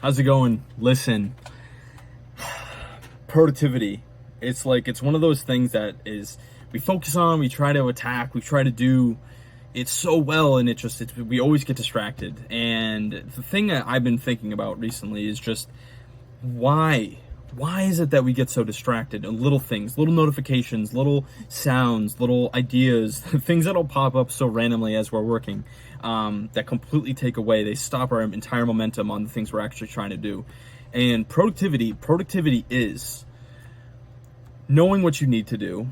How's it going? Listen, productivity. It's one of those things that is we focus on, we try to attack, we try to do it so well, and we always get distracted. And the thing that I've been thinking about recently is just why why is it that we get so distracted in little things, little notifications, little sounds, little ideas, things that'll pop up so randomly as we're working, that completely take away, they stop our entire momentum on the things we're actually trying to do. And productivity is knowing what you need to do,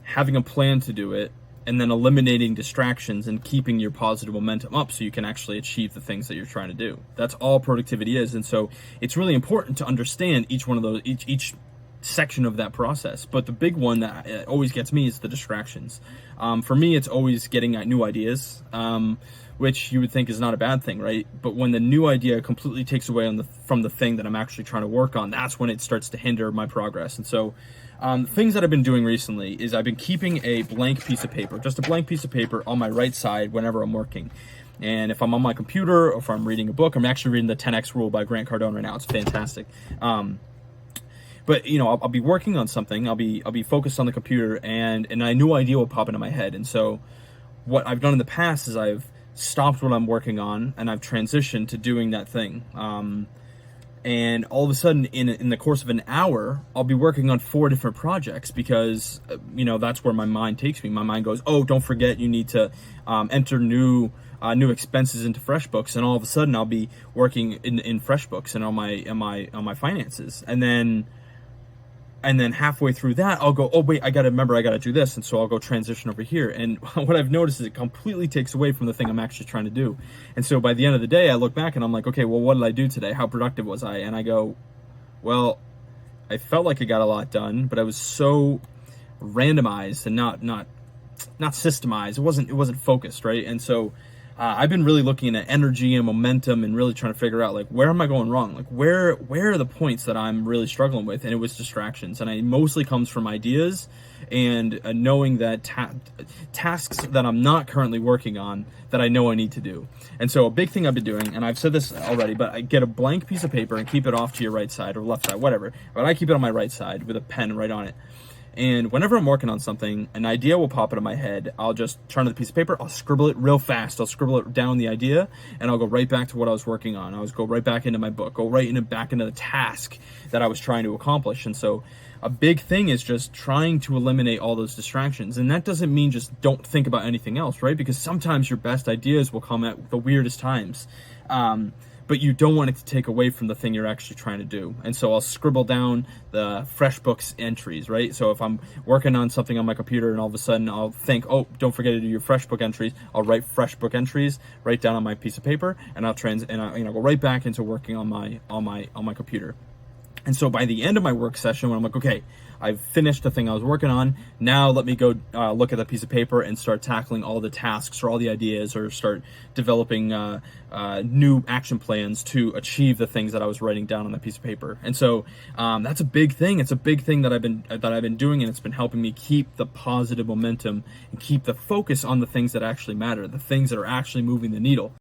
having a plan to do it, and then eliminating distractions and keeping your positive momentum up so you can actually achieve the things that you're trying to do. That's all productivity is. And so it's really important to understand each one of those, each section of that process. But the big one that always gets me is the distractions. For me, it's always getting new ideas, which you would think is not a bad thing, right? But when the new idea completely takes away from the thing that I'm actually trying to work on, that's when it starts to hinder my progress. And so things that I've been doing recently is I've been keeping a blank piece of paper, just a blank piece of paper on my right side whenever I'm working. And if I'm on my computer or if I'm reading a book, I'm actually reading the 10X Rule by Grant Cardone right now. It's fantastic. But you know, I'll be working on something. I'll be focused on the computer, and a new idea will pop into my head. And so, what I've done in the past is I've stopped what I'm working on, and I've transitioned to doing that thing. And all of a sudden, in the course of an hour, I'll be working on 4 different projects because you know that's where my mind takes me. My mind goes, "Oh, don't forget, you need to enter new expenses into FreshBooks," and all of a sudden, I'll be working in FreshBooks and on my finances, and then halfway through that, I'll go, oh, wait, I got to do this. And so I'll go transition over here. And what I've noticed is it completely takes away from the thing I'm actually trying to do. And so by the end of the day, I look back and I'm like, okay, well, what did I do today? How productive was I? And I go, well, I felt like I got a lot done, but I was so randomized and not systemized. It wasn't focused, right? And so I've been really looking at energy and momentum and really trying to figure out, like, where am I going wrong? Like, where are the points that I'm really struggling with? And it was distractions. And it mostly comes from ideas and knowing that tasks that I'm not currently working on that I know I need to do. And so a big thing I've been doing, and I've said this already, but I get a blank piece of paper and keep it off to your right side or left side, whatever. But I keep it on my right side with a pen right on it. And whenever I'm working on something, an idea will pop into my head. I'll just turn to the piece of paper, I'll scribble it real fast. I'll scribble it down the idea, and I'll go right back to what I was working on. I'll go right back into my book, back into the task that I was trying to accomplish. And so a big thing is just trying to eliminate all those distractions. And that doesn't mean just don't think about anything else, right? Because sometimes your best ideas will come at the weirdest times. But you don't want it to take away from the thing you're actually trying to do. And so I'll scribble down the FreshBooks entries, right? So if I'm working on something on my computer and all of a sudden I'll think, oh, don't forget to do your FreshBook entries, I'll write FreshBook entries right down on my piece of paper, and I'll go right back into working on my computer. And so by the end of my work session, when I'm like, okay, I've finished the thing I was working on, now let me go look at that piece of paper and start tackling all the tasks or all the ideas, or start developing new action plans to achieve the things that I was writing down on that piece of paper. And so that's a big thing. It's a big thing that I've been doing, and it's been helping me keep the positive momentum and keep the focus on the things that actually matter, the things that are actually moving the needle.